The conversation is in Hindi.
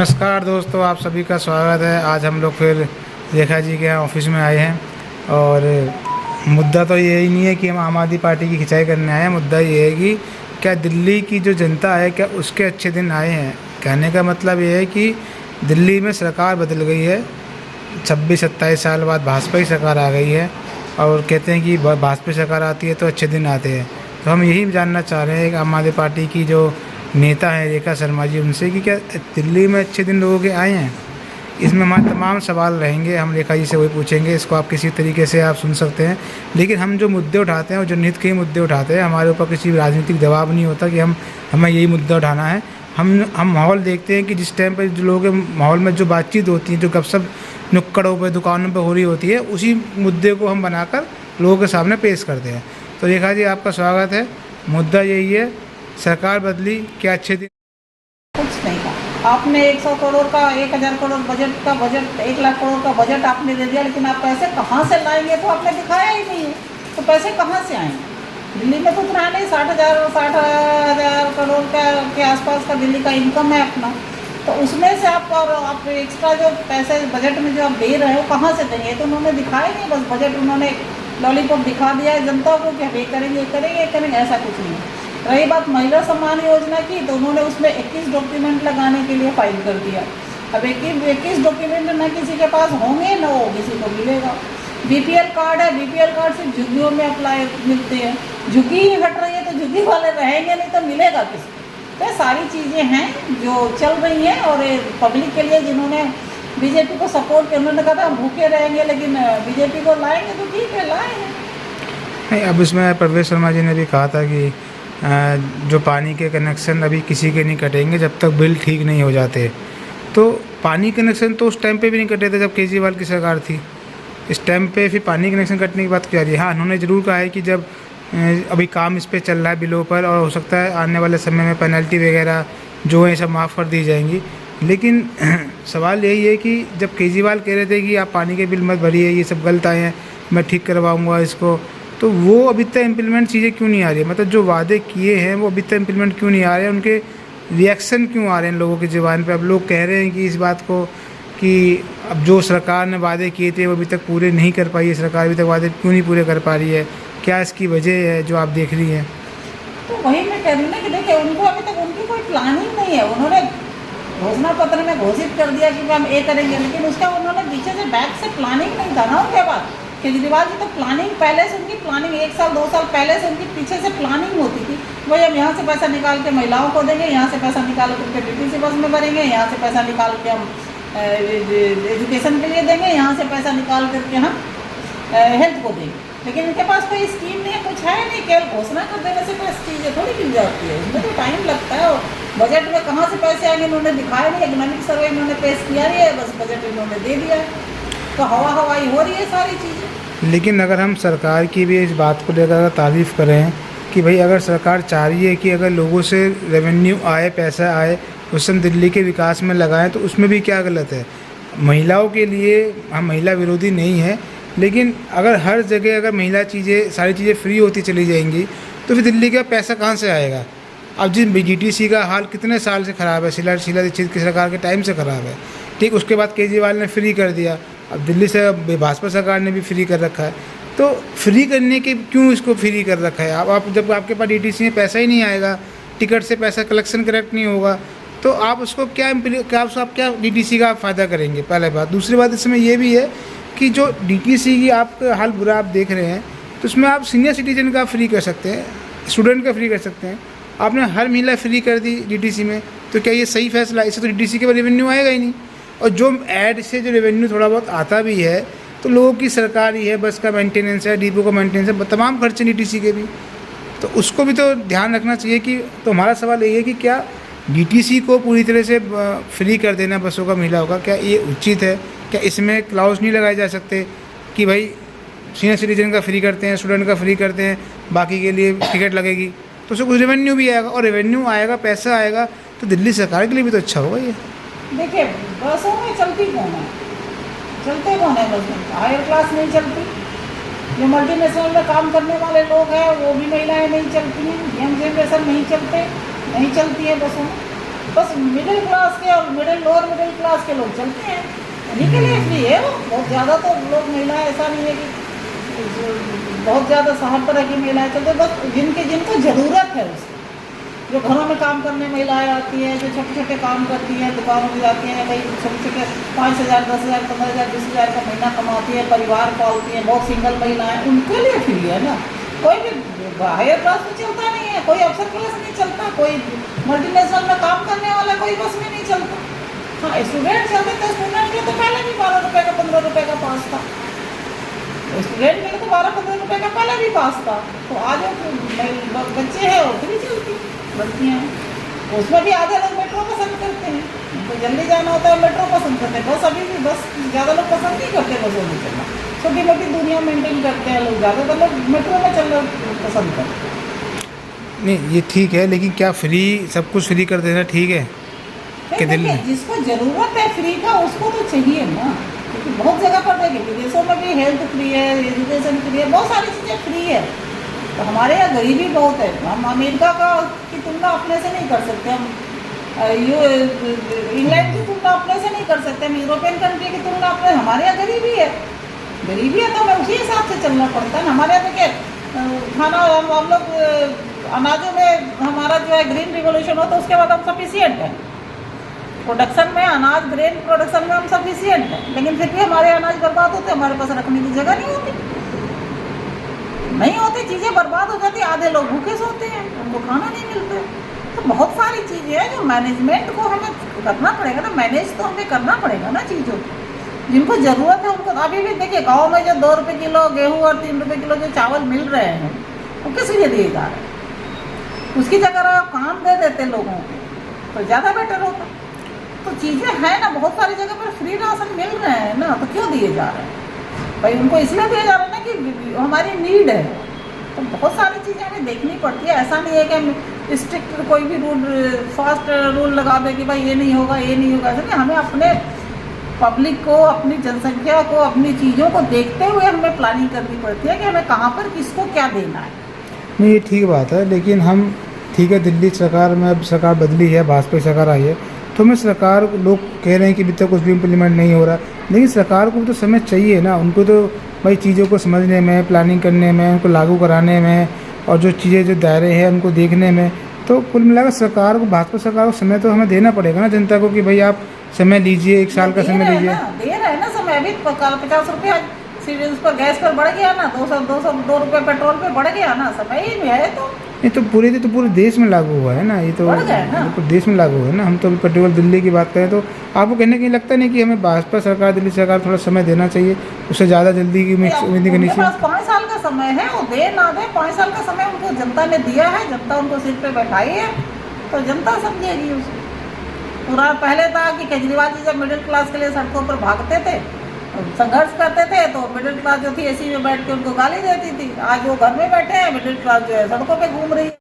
नमस्कार दोस्तों, आप सभी का स्वागत है। आज हम लोग फिर रेखा जी के यहाँ ऑफिस में आए हैं और मुद्दा तो यही नहीं है कि हम आम आदमी पार्टी की खिंचाई करने आए हैं। मुद्दा ये है कि क्या दिल्ली की जो जनता है, क्या उसके अच्छे दिन आए हैं। कहने का मतलब ये है कि दिल्ली में सरकार बदल गई है। 26-27 साल बाद भाजपा की सरकार आ गई है और कहते हैं कि भाजपा सरकार आती है तो अच्छे दिन आते हैं। तो हम यही जानना चाह रहे हैं कि आम आदमी पार्टी की जो नेता हैं रेखा शर्मा जी, उनसे कि क्या दिल्ली में अच्छे दिन लोगों के आए हैं। इसमें हमारे तमाम सवाल रहेंगे, हम रेखा जी से वही पूछेंगे। इसको आप किसी तरीके से आप सुन सकते हैं, लेकिन हम जो मुद्दे उठाते हैं वो जनहित के ही मुद्दे उठाते हैं। हमारे ऊपर किसी राजनीतिक दबाव नहीं होता कि हमें यही मुद्दा उठाना है। हम माहौल देखते हैं कि जिस टाइम पर जो लोगों के माहौल में जो बातचीत होती है, जो गपशप नुक्कड़ों पर दुकानों पर हो रही होती है, उसी मुद्दे को हम बनाकर लोगों के सामने पेश करते हैं। तो रेखा जी, आपका स्वागत है। मुद्दा यही है, सरकार बदली, क्या अच्छे दिन। कुछ नहीं था। आपने 100 करोड़ का 1000 करोड़ बजट 1 लाख करोड़ का बजट आपने दे दिया, लेकिन आप पैसे कहाँ से लाएंगे तो आपने दिखाया ही नहीं है। तो पैसे कहाँ से आएंगे? दिल्ली में तो उतना नहीं, 60,000 करोड़ के आसपास का दिल्ली का इनकम है अपना। तो उसमें से आप एक्स्ट्रा जो पैसे बजट में जो आप दे रहे हो कहाँ से देंगे? तो उन्होंने दिखाया नहीं। बस बजट उन्होंने लॉलीपॉप दिखा दिया है जनता को कि हम ये करेंगे, ऐसा कुछ नहीं है। रही बात महिला सम्मान योजना की, तो उन्होंने उसमें 21 डॉक्यूमेंट लगाने के लिए फाइल कर दिया। अब 21 डॉक्यूमेंट न किसी के पास होंगे, न वो किसी को मिलेगा। बीपीएल कार्ड है, बीपीएल कार्ड सिर्फ झुग्गियों में अप्लाई मिलते हैं। झुग्गी ही हट रही है तो झुग्गी वाले रहेंगे नहीं तो मिलेगा किसको? तो ये सारी चीज़ें हैं जो चल रही हैं। और पब्लिक के लिए जिन्होंने बीजेपी को सपोर्ट किया, उन्होंने कहा था हम भूखे रहेंगे, लेकिन बीजेपी को लाएंगे तो ठीक है, लाएंगे। नहीं, अब इसमें परवेश शर्मा जी ने भी कहा था कि जो पानी के कनेक्शन अभी किसी के नहीं कटेंगे जब तक बिल ठीक नहीं हो जाते। तो पानी कनेक्शन तो उस टाइम पे भी नहीं कटे थे जब केजरीवाल की सरकार थी। इस टाइम पे फिर पानी कनेक्शन कटने की बात क्या रही है। हाँ, उन्होंने ज़रूर कहा है कि जब अभी काम इस पर चल रहा है बिलों पर, और हो सकता है आने वाले समय में पेनल्टी वगैरह जो है सब माफ़ कर दी जाएंगी। लेकिन सवाल यही है कि जब केजरीवाल कह रहे थे कि आप पानी के बिल मत भरिए, ये सब गलत आए हैं, मैं ठीक करवाऊँगा इसको, तो वो अभी तक इम्प्लीमेंट चीज़ें क्यों नहीं आ रही है। मतलब जो वादे किए हैं वो अभी तक इम्प्लीमेंट क्यों नहीं आ रहे हैं, उनके रिएक्शन क्यों आ रहे हैं लोगों की ज़ुबान पे। अब लोग कह रहे हैं कि इस बात को कि अब जो सरकार ने वादे किए थे वो अभी तक पूरे नहीं कर पाई है। सरकार अभी तक वादे क्यों नहीं पूरे कर पा रही है, क्या इसकी वजह है जो आप देख रही हैं? तो वही मैं कह रही हूँ ना कि देखिए, उनको अभी तक उनकी कोई प्लानिंग नहीं है। उन्होंने घोषणा पत्र में घोषित कर दिया कि हम ये करेंगे, लेकिन उसका उन्होंने पीछे से बैक से प्लानिंग नहीं था ना उनके बाद। केजरीवाल जी तो प्लानिंग पहले से, उनकी प्लानिंग 1 साल 2 साल पहले से उनकी पीछे से प्लानिंग होती थी। वही हम यहाँ से पैसा निकाल के महिलाओं को देंगे, यहाँ से पैसा निकाल के उनके डीटीसी बस में भरेंगे, यहाँ से पैसा निकाल के हम एजुकेशन के लिए देंगे, यहाँ से पैसा निकाल करके हम हेल्थ को देंगे। लेकिन इनके पास कोई स्कीम नहीं है, कुछ है नहीं। केवल घोषणा कर देने से कोई चीज़ें थोड़ी मिल जाती है, इसमें तो टाइम लगता है। और बजट में कहाँ से पैसे आएंगे उन्होंने दिखाया नहीं। इकोनॉमिक सर्वे इन्होंने पेश किया नहीं है, बस बजट इन्होंने दे दिया है, तो हवाई हो रही है सारी चीज़ें। लेकिन अगर हम सरकार की भी इस बात को लेकर तारीफ़ करें कि भाई अगर सरकार चाह रही है कि अगर लोगों से रेवेन्यू आए, पैसा आए, उससे हम दिल्ली के विकास में लगाएं, तो उसमें भी क्या गलत है। महिलाओं के लिए हम महिला विरोधी नहीं है, लेकिन अगर हर जगह अगर सारी चीज़ें फ्री होती चली जाएंगी तो फिर दिल्ली का पैसा कहाँ से आएगा। अब जिस बीटीसी का हाल कितने साल से ख़राब है, शीला दीक्षित की सरकार के टाइम से ख़राब है, ठीक, उसके बाद केजरीवाल ने फ्री कर दिया, अब दिल्ली से भाजपा सरकार ने भी फ्री कर रखा है। तो फ्री करने के क्यों इसको फ्री कर रखा है। आप जब आपके पास डीटीसी में पैसा ही नहीं आएगा, टिकट से पैसा कलेक्शन करेक्ट नहीं होगा, तो आप उसको क्या डीटीसी का फ़ायदा करेंगे, पहले बात। दूसरी बात इसमें यह भी है कि जो डीटीसी की आपका हाल बुरा आप देख रहे हैं, तो उसमें आप सीनियर सिटीजन का फ्री कर सकते हैं, स्टूडेंट का फ्री कर सकते हैं। आपने हर महिला फ्री कर दी डीटीसी में, तो क्या ये सही फैसला? इससे तो डीटीसी के रेवेन्यू आएगा ही नहीं। और जो ऐड से जो रेवेन्यू थोड़ा बहुत आता भी है तो लोगों की सरकार ही है, बस का मेंटेनेंस है, डिपो का मेंटेनेंस है, तमाम खर्चे डीटीसी के भी, तो उसको भी तो ध्यान रखना चाहिए कि। तो हमारा सवाल ये है कि क्या डीटीसी को पूरी तरह से फ्री कर देना बसों का, महिलाओं का, क्या ये उचित है? क्या इसमें क्लाउज नहीं लगाए जा सकते कि भाई सीनियर सिटीजन का फ्री करते हैं, स्टूडेंट का फ्री करते हैं, बाकी के लिए टिकट लगेगी, तो उससे कुछ रेवेन्यू भी आएगा, और रेवेन्यू आएगा, पैसा आएगा, तो दिल्ली सरकार के लिए भी तो अच्छा होगा ये। देखिए, बसों में चलती कौन है? चलते कौन है बस में? हायर क्लास नहीं चलती, जो मल्टीनेशनल में काम करने वाले लोग हैं वो भी महिलाएं नहीं चलती हैं, यंग जनरेशन नहीं चलती है बसों में। बस मिडिल क्लास के और लोअर मिडिल क्लास के लोग चलते हैं, उन्हीं के लिए फ्री है वो। बहुत ज़्यादा तो लोग महिलाएं, ऐसा नहीं है कि बहुत ज़्यादा हर तरह की महिलाएं चलते, बस जिनको ज़रूरत है उसकी, जो घरों में काम करने महिलाएं आती हैं, जो छोटे छोटे काम करती हैं, दुकानों में जाती हैं, कहीं छोटे छोटे 5,000 10,000 15,000 20,000 का महीना कमाती है, परिवार पालती हैं, बहुत सिंगल महिलाएं, उनके लिए फ्री है ना। कोई भी हायर क्लास में चलता नहीं है, कोई अफसर क्लास नहीं चलता, कोई मल्टीनेशनल में काम करने वाला कोई बस में नहीं चलता। हाँ, स्टूडेंट चलते थे, स्टूडेंट के तो पहले भी 12 रुपये का 15 रुपये का पास था, स्टूडेंट के लिए तो 12-15 रुपये का पहले भी पास था। तो आज बच्चे हैं वो फ्री चलती लड़कियाँ हैं, उसमें भी आधे लोग मेट्रो पसंद करते हैं, उनको जल्दी जाना होता है मेट्रो पसंद करते हैं। बस अभी भी बस ज़्यादा लोग पसंद नहीं करते बसों में चलना, छोटी मोटी दूरियाँ मेंटेन करते हैं लोग, ज़्यादातर लोग मेट्रो में चलना पसंद करते हैं। नहीं ये ठीक है, लेकिन क्या फ्री सब कुछ फ्री कर देना ठीक है कि दिल्ली जिसको ज़रूरत है फ्री का उसको तो चाहिए ना, क्योंकि बहुत जगह पर देखें विदेशों में भी हेल्थ फ्री है, एजुकेशन फ्री है, बहुत सारी चीज़ें फ्री है। तो हमारे यहाँ गरीबी बहुत है, हम अमेरिका की तुलना अपने से नहीं कर सकते, हम इंग्लैंड की तुलना अपने से नहीं कर सकते, हम यूरोपियन कंट्री की तुलना अपने, हमारे यहाँ गरीबी है तो हमें उसी हिसाब से चलना पड़ता है ना। हमारे यहाँ देखिए खाना हम लोग अनाजों में हमारा जो है ग्रीन रिवोल्यूशन होता है, उसके बाद हम सफिशिएंट हैं प्रोडक्शन में, अनाज ग्रेन प्रोडक्शन में हम सफिशिएंट हैं, लेकिन फिर भी हमारे अनाज बर्बाद होते हैं, हमारे पास रखने की जगह नहीं होती, चीज़ें बर्बाद हो जाती, आधे लोग भूखे सोते हैं, उनको खाना नहीं मिलता। तो बहुत सारी चीज़ें हैं जो मैनेजमेंट को हमें करना पड़ेगा ना, मैनेज तो हमें करना पड़ेगा ना चीज़ों को, जिनको ज़रूरत है उनको। अभी भी देखिए गाँव में जो 2 रुपये किलो गेहूँ और 3 रुपये किलो जो चावल मिल रहे हैं वो किस लिए दिए जा रहे हैं, उसकी जगह आप काम दे देते लोगों को तो ज़्यादा बेटर होता। तो चीज़ें हैं ना, बहुत सारी जगह पर फ्री राशन मिल रहे हैं ना, तो क्यों दिए जा रहे हैं भाई? उनको इसलिए दिया जा रहा है ना कि हमारी नीड है। तो बहुत सारी चीज़ें हमें देखनी पड़ती है, ऐसा नहीं है कि हम स्ट्रिक्ट कोई भी फास्ट रूल लगा दें कि भाई ये नहीं होगा ये नहीं होगा, ऐसा नहीं। हमें अपने पब्लिक को, अपनी जनसंख्या को, अपनी चीज़ों को देखते हुए हमें प्लानिंग करनी पड़ती है कि हमें कहाँ पर किसको क्या देना है। नहीं ये ठीक बात है, लेकिन हम ठीक है दिल्ली सरकार में अब सरकार बदली है, भाजपा की सरकार आई है, तो हमें सरकार लोग कह रहे हैं कि अभी तक कुछ भी इम्प्लीमेंट नहीं हो रहा, लेकिन सरकार को तो समय चाहिए ना, उनको तो भाई चीज़ों को समझने में, प्लानिंग करने में, उनको लागू कराने में, और जो चीज़ें जो दायरे हैं उनको देखने में, तो कुल मिलाकर सरकार को, भाजपा सरकार को समय तो हमें देना पड़ेगा ना जनता को, कि भाई आप समय लीजिए, 1 साल का समय लीजिए। दे रहे हैं ना समय, अभी 50 रुपये उस पर गैस पर बढ़ गया ना, 2 रुपये पेट्रोल पे बढ़ गया ना, समय ही में है। तो ये तो पूरे देश में लागू हुआ है ना, ये तो पूरे देश में लागू है ना। हम तो अभी पर्टिकुलर दिल्ली की बात करें तो आपको कहने की लगता नहीं कि हमें भाजपा सरकार, दिल्ली सरकार थोड़ा समय देना चाहिए, उससे ज़्यादा जल्दी की उम्मीद नहीं करनी चाहिए। 5 साल का समय है, वो दे ना दे, 5 साल का समय उनको जनता ने दिया है, जनता उनको सिर पे बैठाई है, तो जनता समझेगी उसको। पूरा पहले था कि केजरीवाल जी जब मिडिल क्लास के लिए सड़कों पर भागते थे, संघर्ष करते थे, तो मिडिल क्लास जो थी एसी में बैठ के उनको गाली देती थी। आज वो घर में बैठे हैं, मिडिल क्लास जो है सड़कों पे घूम रही है।